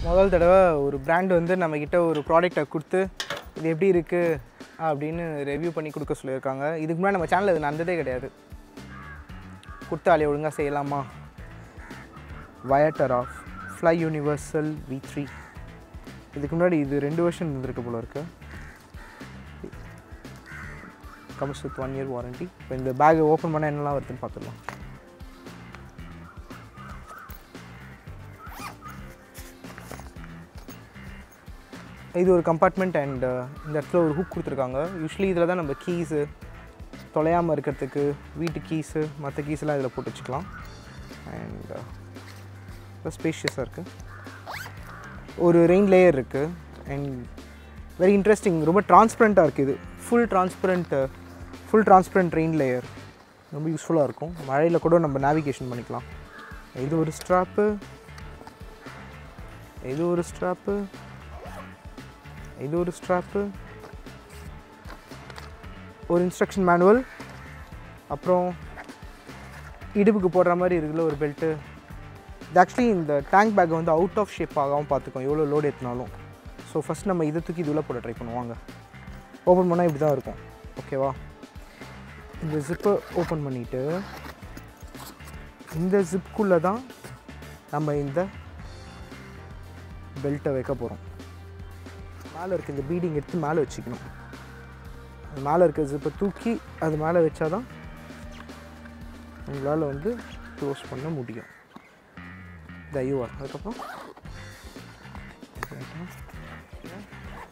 முதல் தடவை ஒரு பிராண்ட் வந்து நம்மக்கிட்ட ஒரு ப்ராடக்டை கொடுத்து இது எப்படி இருக்குது அப்படின்னு ரிவ்யூ பண்ணி கொடுக்க சொல்லியிருக்காங்க. இதுக்கு முன்னாடி நம்ம சேனலில் இது நடந்ததே கிடையாது. கொடுத்த வேலையை ஒழுங்காக செய்யலாமா? VIATERRA Fly Universal V3. இதுக்கு முன்னாடி இது 2 வருஷம் இருந்திருக்கு போல இருக்கு. Comes with 1 year warranty. இப்போ இந்த பேக்கை ஓப்பன் பண்ணால் என்னெல்லாம் வருதுன்னு பார்த்துடலாம். இது ஒரு கம்பார்ட்மெண்ட் அண்ட் இந்த இடத்துல ஒரு ஹூக் கொடுத்துருக்காங்க. யூஸ்வலி இதில் தான் நம்ம கீஸு தொலையாமல் இருக்கிறதுக்கு வீட்டு கீஸு மற்ற கீஸ்லாம் இதில் போட்டு வச்சுக்கலாம். அண்ட் ஸ்பேஷியஸாக இருக்குது. ஒரு ரெயின் லேயர் இருக்குது அண்ட் வெரி இன்ட்ரெஸ்டிங். ரொம்ப டிரான்ஸ்பரண்ட்டாக இருக்குது. இது ஃபுல் டிரான்ஸ்பரண்ட் ரெயின் லேயர் ரொம்ப யூஸ்ஃபுல்லாக இருக்கும். மழையில் கூட நம்ம நேவிகேஷன் பண்ணிக்கலாம். இது ஒரு ஸ்ட்ராப்பு, ஒரு இன்ஸ்ட்ரக்ஷன் மேனுவல், அப்புறம் இடுப்புக்கு போடுற மாதிரி இருக்குல்ல ஒரு பெல்ட்டு. இது ஆக்சுவலி இந்த டேங்க் பேக்கை வந்து அவுட் ஆஃப் ஷேப் ஆகாமல் பார்த்துக்கோம் எவ்வளோ லோடு ஏற்றினாலும். ஸோ ஃபஸ்ட் நம்ம இதை தூக்கி இதுள்ள போட ட்ரை பண்ணுவாங்க. ஓப்பன் பண்ணால் இப்படி தான் இருக்கும். ஓகேவா? இந்த ஜிப்பை ஓப்பன் பண்ணிவிட்டு இந்த ஜிப்புக்குள்ளே தான் நம்ம இந்த பெல்ட்டை வைக்க போகிறோம். மேலே இருக்க இந்த பீடிங் எடுத்து மேலே வச்சுக்கணும். அது மேலே இருக்க ஜிப்பை தூக்கி அது மேலே வச்சா தான் உங்களால் வந்து க்ளோஸ் பண்ண முடியும். தயவா அதுக்கப்புறம்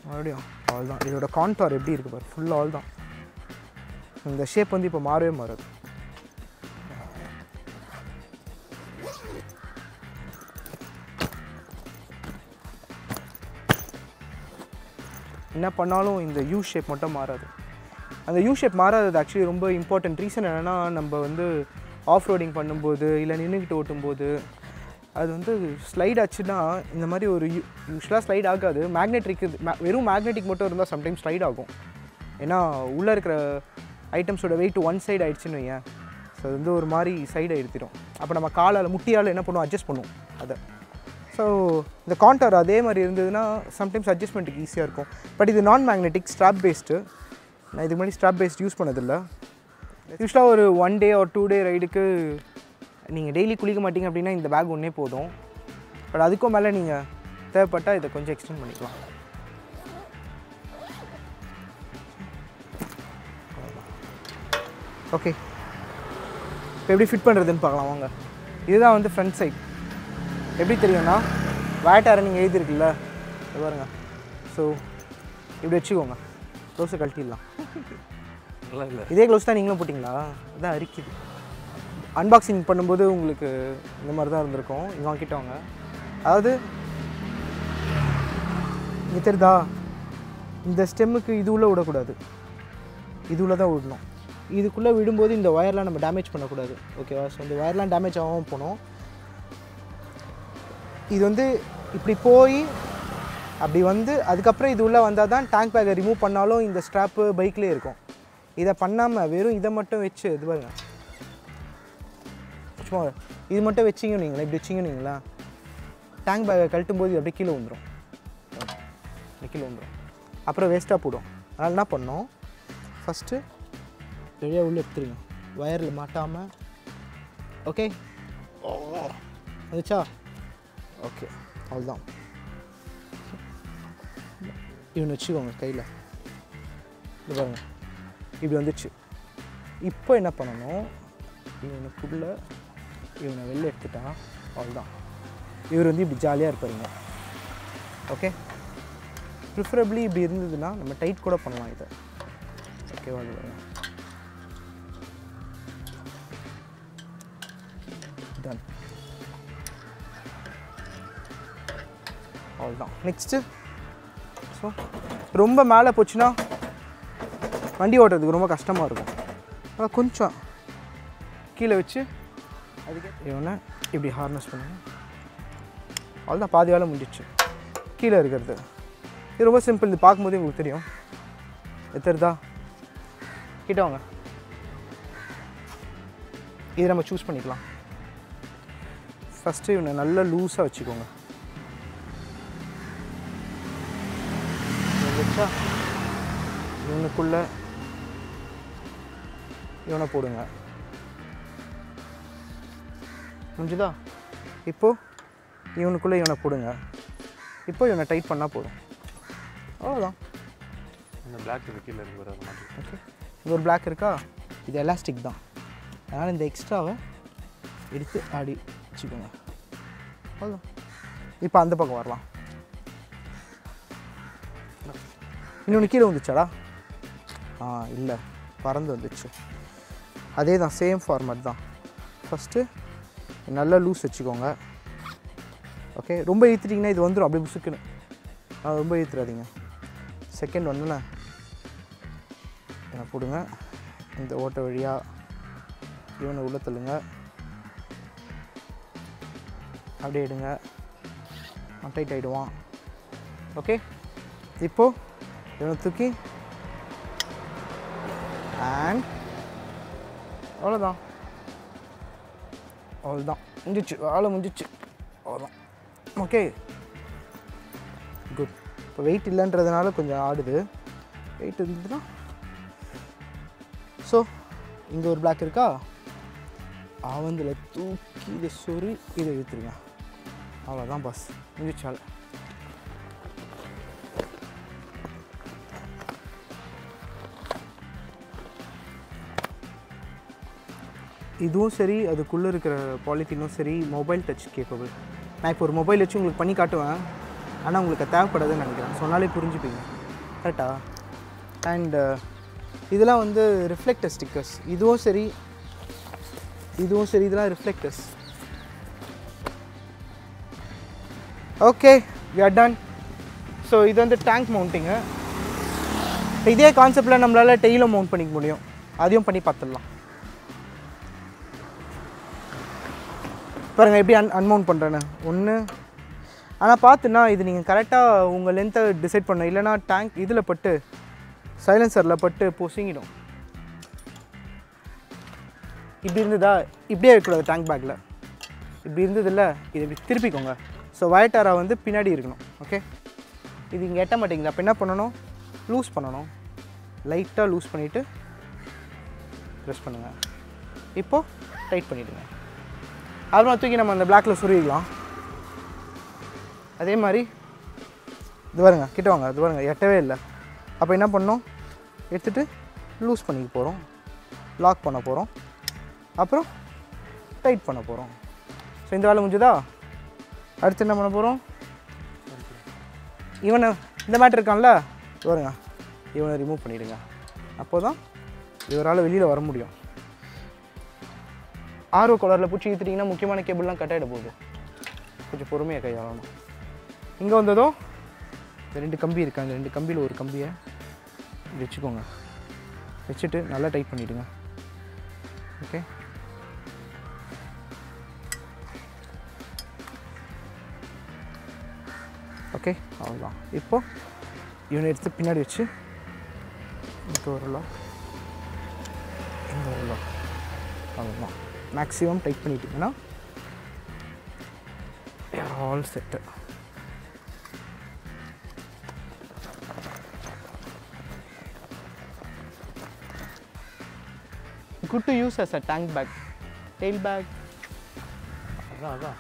மறுபடியும் ஆல் தான். இதோட கான்டார் எப்படி இருக்குது பாரு, ஃபுல்லாக ஆல் தான். இந்த ஷேப் வந்து இப்போ மாறவே மாறாது. என்ன பண்ணாலும் இந்த யூ ஷேப் மட்டும் மாறாது. அந்த யூ ஷேப் மாறாதது ஆக்சுவலி ரொம்ப இம்பார்ட்டன்ட் ரீசன் என்னென்னா, நம்ம வந்து ஆஃப் ரோடிங் பண்ணும்போது இல்லை நின்றுக்கிட்டு ஓட்டும்போது அது வந்து ஸ்லைட் ஆச்சுன்னா இந்த மாதிரி ஒரு யூஸ்வலாக ஸ்லைட் ஆகாது. மேக்னெட்டிக் வெறும் மேக்னெட்டிக் மட்டும் இருந்தால் சம்டைம்ஸ் ஸ்லைட் ஆகும். ஏன்னா உள்ளே இருக்கிற ஐட்டம்ஸோட வெயிட் ஒன் சைடு ஆகிடுச்சின்னு வையேன். ஸோ அது வந்து ஒரு மாதிரி சைடு எடுத்துடும். அப்போ நம்ம காலால் முட்டியால் என்ன பண்ணுவோம், அட்ஜஸ்ட் பண்ணுவோம் அதை. ஸோ இந்த கான்டார் அதே மாதிரி இருந்ததுன்னா சம்டைம்ஸ் அட்ஜஸ்ட்மெண்ட்டுக்கு ஈஸியாக இருக்கும். பட் இது நான் மேக்னெட்டிக் ஸ்ட்ராப் பேஸ்டு. நான் இதுக்கு முன்னாடி ஸ்ட்ராப் பேஸ்ட் யூஸ் பண்ணதில்லை. யூஸ்வலாக ஒரு 1 day or 2 day ரைடுக்கு நீங்கள் டெய்லி குளிக்க மாட்டீங்க அப்படின்னா இந்த பேக் ஒன்றே போதும். பட் அதுக்கும் மேலே நீங்கள் தேவைப்பட்டால் இதை கொஞ்சம் எக்ஸ்டெண்ட் பண்ணிக்கலாம். ஓகே, இப்போ எப்படி ஃபிட் பண்ணுறதுன்னு பார்க்கலாம் வாங்க. இதுதான் வந்து ஃப்ரண்ட் சைட். எப்படி தெரியும்னா, VIATERRA நீங்கள் எழுதியிருக்குல்ல, இது பாருங்க. ஸோ இப்படி வச்சுக்கோங்க. க்ளோஸை கழட்டிடலாம். நல்லா இல்லை, இதே க்ளோஸ் தான் நீங்களும் போட்டிங்களா? இதான் அரிக்குது. அன்பாக்சிங் பண்ணும்போது உங்களுக்கு இந்த மாதிரி தான் இருந்திருக்கும். இங்கே வாங்கிட்டு வாங்க. அதாவது இங்கே தெரியுதா, இந்த ஸ்டெம்முக்கு இது உள்ளே விடக்கூடாது, இது உள்ளே தான் விடணும். இதுக்குள்ளே விடும்போது இந்த ஒயர்லாம் நம்ம டேமேஜ் பண்ணக்கூடாது. ஓகேவா? ஸோ இந்த ஒயர்லாம் டேமேஜ் ஆகாமல் போகணும். இது வந்து இப்படி போய் அப்படி வந்து அதுக்கப்புறம் இது உள்ளே வந்தால் தான் டேங்க் பேக்கை ரிமூவ் பண்ணாலும் இந்த ஸ்ட்ராப்பு பைக்லேயே இருக்கும். இதை பண்ணாமல் வெறும் இதை மட்டும் வச்சு இது பாருங்க, சும்மா இது மட்டும் வச்சிங்க நீங்களா, இப்படி வச்சிங்க நீங்களா, டேங்க் பேக்கை கழட்டும் போது இது அப்படியே கீழே வந்துடும். அப்புறம் வேஸ்ட்டாக போடும். அதனால் என்ன பண்ணோம், ஃபஸ்ட்டு ரெடியாக உள்ளே எடுத்துருங்க, ஒயரில் மாட்டாமல். ஓகே, வந்துச்சா? ஓகே, அவ்வளோதான். இவனை வச்சுக்கோங்க கையில். இது பாருங்க, இப்படி வந்துடுச்சு. இப்போ என்ன பண்ணணும், இவனுக்குள்ளே இவனை வெளில எடுத்துட்டா அவ்வளோதான். இவர் வந்து இப்படி ஜாலியாக இருப்பாருங்க. ஓகே, ப்ரிஃபரபிளி இப்படி இருந்ததுன்னா நம்ம டைட் கூட பண்ணலாம் இதை. ஓகேவா? அது பாருங்க, டன். அவ்வளோதான். நெக்ஸ்ட்டு, ஸோ ரொம்ப மேலே போச்சுன்னா வண்டி ஓட்டுறதுக்கு ரொம்ப கஷ்டமாக இருக்கும். ஆனால் கொஞ்சம் கீழே வச்சு அதுக்கு இவனை இப்படி ஹார்னஸ் பண்ணுங்க. அவ்வளோதான், பாதி வேலை முடிஞ்சிச்சு. கீழே இருக்கிறது இது ரொம்ப சிம்பிள். இது பார்க்கும்போது உங்களுக்கு தெரியும். எத்தருதா கிட்ட வாங்க. இதை நம்ம சூஸ் பண்ணிக்கலாம். ஃபஸ்ட்டு இவனை நல்லா லூஸாக வச்சுக்கோங்க. வச்சா இவனுக்குள்ளே இவனை போடுங்க. முடிஞ்சுதா? இப்போது இவனுக்குள்ளே இவனை போடுங்க. இப்போ இவனை டைட் பண்ணால் போதும். அவ்வளோதான். இந்த பிளாக் கீழே இருக்கு வர மாதிரி. ஓகே, இது ஒரு பிளாக் இருக்கா? இது எலாஸ்டிக் தான். அதனால் இந்த எக்ஸ்ட்ராவை எடுத்து ஆடி வச்சுக்கோங்க. அவ்வளோதான். இப்போ அந்த பக்கம் வரலாம். இன்னொன்று கீழே வந்துச்சாடா? இல்லை, பறந்து வந்துச்சு. அதே தான், சேம் ஃபார்மேட் தான். ஃபஸ்ட்டு நல்லா லூஸ் வச்சுக்கோங்க. ஓகே, ரொம்ப இழுத்துட்டிங்கன்னா இது வந்துடும் அப்படியே புசுக்குன்னு. ரொம்ப இழுத்துறாதீங்க. செகண்ட் வந்துண்ணே என்ன போடுங்க. இந்த ஓட்டை வழியாக இவனை உள்ளே தள்ளுங்க. அப்படியே எடுங்க. டைட் ஆகிடுவான். ஓகே, இப்போது இவனை தூக்கி அண்ட் அவ்வளோதான். அவ்வளோதான், முடிஞ்சிச்சு, வேலை முடிஞ்சிச்சு. அவ்வளோதான். Okay, good. இப்போ வெயிட் இல்லைன்றதுனால கொஞ்சம் ஆடுது. வெயிட் இருந்ததுன்னா ஸோ இங்கே ஒரு பிளாக் இருக்கா? அவந்தில் தூக்கி இதை சொறி இதை இழுத்துருங்க. அவ்வளோதான் பாஸ், முடிச்சால். இதுவும் சரி, அதுக்குள்ளே இருக்கிற பாலித்தீனும் சரி மொபைல் டச் கேப்பபிள். நான் இப்போ ஒரு மொபைல் வச்சு உங்களுக்கு பண்ணி காட்டுவேன். ஆனால் உங்களுக்கு தேவைப்படாதுன்னு நினைக்கிறேன். சொன்னாலே புரிஞ்சுப்பீங்க. கரெக்டா? அண்டு இதெல்லாம் வந்து ரிஃப்ளெக்டர் ஸ்டிக்கர்ஸ். இதுவும் சரி இதுவும் சரி, இதெல்லாம் reflectors. Okay, we are done. So இது வந்து டேங்க் மவுண்டிங்கு. இதே கான்செப்டில் நம்மளால் டெய்லும் மவுண்ட் பண்ணிக்க முடியும். அதையும் பண்ணி பார்த்துடலாம். பாருங்கள் எப்படி அன்மவுண்ட் பண்ணுறேன்னு. ஒன்று, ஆனால் பார்த்துன்னா இது நீங்கள் கரெக்டாக உங்கள் லென்த்தை டிசைட் பண்ணணும். இல்லைனா டேங்க் இதில் பட்டு சைலன்சரில் பட்டு பொசுங்கிடும். இப்படி இருந்ததா? இப்படியே இருக்கக்கூடாது. டேங்க் பேக்கில் இப்படி இருந்ததில்ல, இது இப்படி திருப்பிக்கோங்க. ஸோ வயட்டரா வந்து பின்னாடி இருக்கணும். ஓகே, இது இங்கே எட்ட மாட்டேங்குது. அப்போ என்ன பண்ணணும்? லூஸ் பண்ணணும். லைட்டாக லூஸ் பண்ணிவிட்டு ப்ரெஸ் பண்ணுங்கள். இப்போது டைட் பண்ணிவிடுங்க. அப்புறம் தூக்கி நம்ம அந்த பிளாக்கில் சுருவிக்கலாம். அதே மாதிரி இது பாருங்க, கிட்ட வாங்க. இது பாருங்க, எட்டவே இல்லை. அப்போ என்ன பண்ணணும்? எடுத்துகிட்டு லூஸ் பண்ணிக்க போகிறோம், லாக் பண்ண போகிறோம், அப்புறம் டைட் பண்ண போகிறோம். ஸோ இந்த வேலை முடிஞ்சுதா? அடுத்து என்ன பண்ண போகிறோம்? இவனை இந்த மேட்ரு இருக்கான்ல, பாருங்க, இவனை ரிமூவ் பண்ணிவிடுங்க. அப்போ தான் இவரால் வெளியில் வர முடியும். ஆர்வ கலரில் பிடிச்சி இழுத்துட்டிங்கன்னா முக்கியமான கேபிள்லாம் கட் ஆகிட போகுது. கொஞ்சம் பொறுமையாக கையாளணும். இங்கே வந்ததும் இந்த 2 கம்பி இருக்காங்க. இந்த 2 கம்பியில் ஒரு கம்பியை வச்சுக்கோங்க. வச்சுட்டு நல்லா டைட் பண்ணிவிடுங்க. ஓகே, ஓகே, அவ்வளோதான். இப்போது இவனை எடுத்து பின்னாடி வச்சு இங்கே ஒரு லாக், இங்கே ஒரு லாக். அவ்வளோதான். மேக்ஸிமம் டைட் பண்ணிட்டீங்கன்னா all set. Good to use as a tank bag, tail bag. அதான்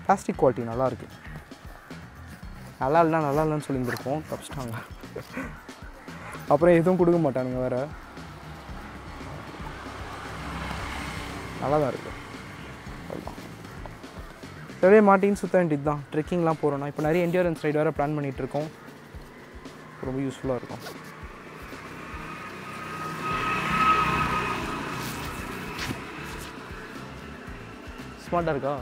பிளாஸ்டிக் குவாலிட்டி நல்லாயிருக்கு. நல்லா இல்லைன்னு சொல்லியிருந்துருப்போம், தப்பிச்சிட்டாங்க. அப்புறம் எதுவும் கொடுக்க மாட்டானுங்க வேறு. நல்லா தான் இருக்குது. அதுதான் சரியே மாட்டின்னு சுற்ற வேண்டியது தான். ட்ரெக்கிங்லாம் போகிறோன்னா இப்போ நிறைய என்டியூரன்ஸ் ரைடு வேறு பிளான் பண்ணிகிட்ருக்கோம். ரொம்ப யூஸ்ஃபுல்லாக இருக்கும். ஸ்மார்ட்டாக இருக்கா?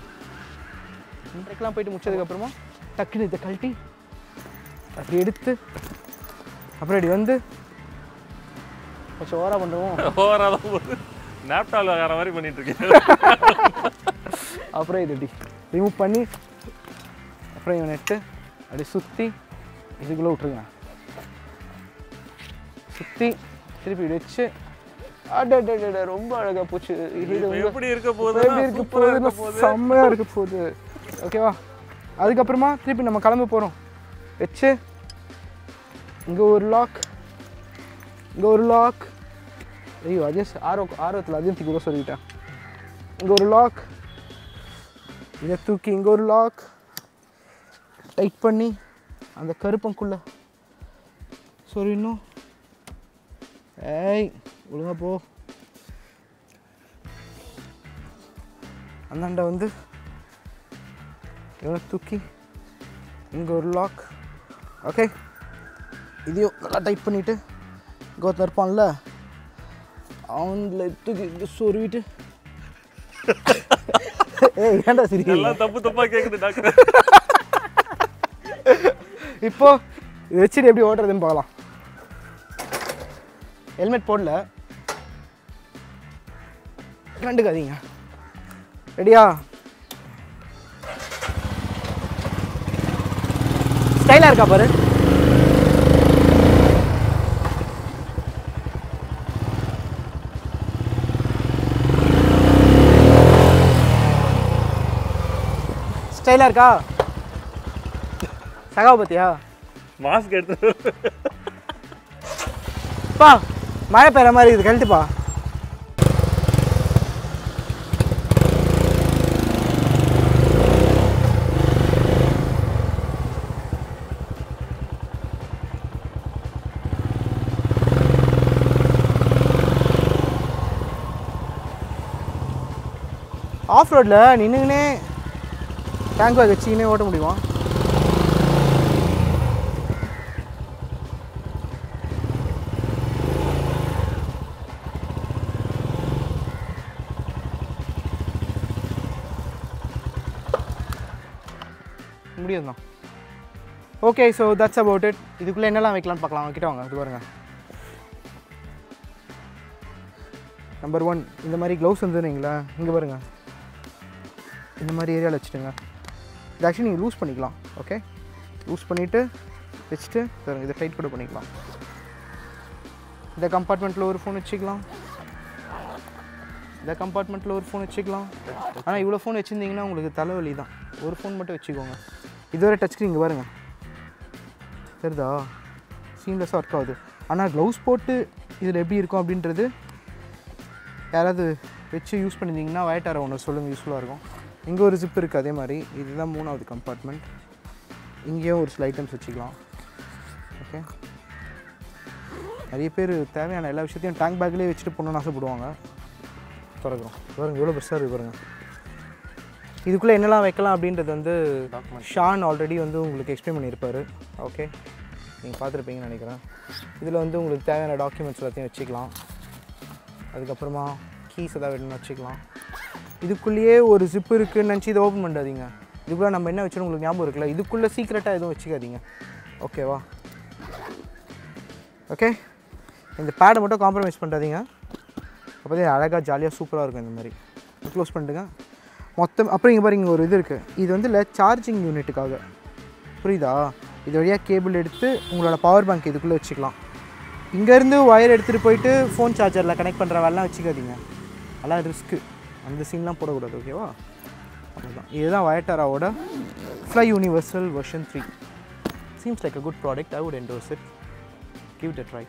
ட்ரெக்லாம் போயிட்டு முடிச்சதுக்கப்புறமா டக்குன்னு இதை கழட்டி அப்படி எடுத்து அப்புறம் இப்படி வந்து கொஞ்சம் ஓவராக பண்ணுவோம். ஓவராக தான் போகுது. நாப்டால் வேற மாதிரி பண்ணிட்டு இருக்கேன். அப்புறம் இது இப்படி ரிமூவ் பண்ணி அப்புறம் இவனை எடுத்து அப்படி சுற்றி இதுக்குள்ளே விட்ருங்க. சுற்றி திருப்பி வச்சு அட ரொம்ப அழகாக போச்சு. இது எப்படி இருக்க போகுது? எப்படி இருக்க போகுது? செம்மையாக இருக்க போகுது. ஓகேவா? அதுக்கப்புறமா திருப்பி நம்ம கிளம்ப போகிறோம். வச்சு இங்கே ஒரு லாக், இங்கே ஒரு லாக். ஐயோ அஜய் ஆர்வத்தில் அதையும் கூட சொல்லிட்டேன். இங்கே ஒரு லாக், இதை தூக்கி இங்கே ஒரு லாக் டைட் பண்ணி அந்த கருப்பங்குள்ளே இன்னும் ஏய் ஒழுங்கா போ. அந்தாண்ட வந்து இவனை தூக்கி இங்கே ஒரு லாக். ஓகே, இதையும் நல்லா டைட் பண்ணிவிட்டு இங்கே ஒருத்தர் இருப்பான்ல அவங்கள தூக்கி இங்கே சொருவிட்டு ஏய் ஏன்டா சரி எல்லாம் தப்பாக கேட்குது டாக்டர். இப்போ இது வச்சுட்டு எப்படி ஓட்டுறதுன்னு பார்க்கலாம். ஹெல்மெட் போடல, கண்டுக்காதீங்க. ரெடியா? ஸ்டைலாக இருக்கா பாரு. ஸ்டைலாக இருக்கா? சகாவை பத்தியா? மாஸ்க் எடுத்து பா மழை பெய்ற மாதிரி இது கழட்டுப்பா. ஆஃப் ரோடில் நின்றுங்கன்னே டேங்க் பேக் வச்சுக்கினே ஓட்ட முடியுமா? முடியும் தான். Okay, so that's about it. இதுக்குள்ளே என்னெல்லாம் வைக்கலான்னு பார்க்கலாம். கிட்ட வாங்க, இது பாருங்க. நம்பர் 1 இந்த மாதிரி க்ளவுஸ் வந்துருங்களா, இங்கே பாருங்க இந்த மாதிரி ஏரியாவில் வச்சுட்டுங்க. இது ஆக்சுவலி நீங்கள் லூஸ் பண்ணிக்கலாம். ஓகே, லூஸ் பண்ணிவிட்டு வச்சுட்டு இதை டைட் கூட பண்ணிக்கலாம். இந்த கம்பார்ட்மெண்ட்டில் ஒரு ஃபோன் வச்சுக்கலாம், இந்த கம்பார்ட்மெண்ட்டில் ஒரு ஃபோன் வச்சுக்கலாம். ஆனால் இவ்வளோ ஃபோன் வச்சுருந்தீங்கன்னா உங்களுக்கு தலைவலி தான். ஒரு ஃபோன் மட்டும் வச்சுக்கோங்க. இதுவரை டச் ஸ்க்ரீன் இங்கே பாருங்க, தெரியுதா? சீம்லெஸ்ஸாக ஒர்க் ஆகுது. ஆனால் க்ளவுஸ் போட்டு இதில் எப்படி இருக்கும் அப்படின்றது யாராவது வச்சு யூஸ் பண்ணியிருந்தீங்கன்னா VIATERRA ஒன்று சொல்லுங்கள், யூஸ்ஃபுல்லாக இருக்கும். இங்கே ஒரு ஜிப் இருக்குது அதே மாதிரி. இதுதான் 3வது கம்பார்ட்மெண்ட். இங்கேயும் ஒரு சில ஐட்டம்ஸ் வச்சுக்கலாம். ஓகே, நிறைய பேர் தேவையான எல்லா விஷயத்தையும் டேங்க் பேக்லேயே வச்சுட்டு போகணுன்னு ஆசைப்படுவாங்க. திறக்கிறோம் பாருங்க, எவ்வளோ பெருசாக இருக்குது பாருங்கள். இதுக்குள்ளே என்னெல்லாம் வைக்கலாம் அப்படின்றது வந்து ஷான் ஆல்ரெடி வந்து உங்களுக்கு எக்ஸ்பிளைன் பண்ணியிருப்பார். ஓகே, நீங்கள் பார்த்துருப்பீங்கன்னு நினைக்கிறேன். இதில் வந்து உங்களுக்கு தேவையான டாக்குமெண்ட்ஸ் எல்லாத்தையும் வச்சுக்கலாம். அதுக்கப்புறமா கீஸ் எதாவது வேணும்னு வச்சுக்கலாம். இதுக்குள்ளேயே ஒரு ஜிப்பு இருக்குதுன்னு நினச்சி இதை ஓப்பன் பண்ணாதீங்க. இதுக்குள்ளே நம்ம என்ன வச்சுன்னு உங்களுக்கு ஞாபகம் இருக்குல்ல, இதுக்குள்ளே சீக்ரெட்டாக எதுவும் வச்சுக்காதீங்க. ஓகேவா? ஓகே, இந்த பேடை மட்டும் காம்ப்ரமைஸ் பண்ணாதீங்க. அப்போ தான் அழகாக ஜாலியாக சூப்பராக இருக்கும். இந்த மாதிரி க்ளோஸ் பண்ணிட்டுங்க மொத்தம். அப்புறம் இங்கே பாருங்க, ஒரு இது இருக்குது. இது வந்து இல்லை சார்ஜிங் யூனிட்டுக்காக, புரியுதா? இது வழியாக கேபிள் எடுத்து உங்களோட பவர் பேங்க் இதுக்குள்ளே வச்சுக்கலாம். இங்கேருந்து ஒயர் எடுத்துகிட்டு போயிட்டு ஃபோன் சார்ஜரில் கனெக்ட் பண்ணுற வேலைலாம் வச்சுக்காதீங்க. அதெல்லாம் ரிஸ்க்கு, அந்த சீன்லாம் போடக்கூடாது. ஓகேவா? அதுதான், இதுதான் VIATERRAவோட Fly Universal version 3. Seems like a good product. I would endorse it. Give it a try.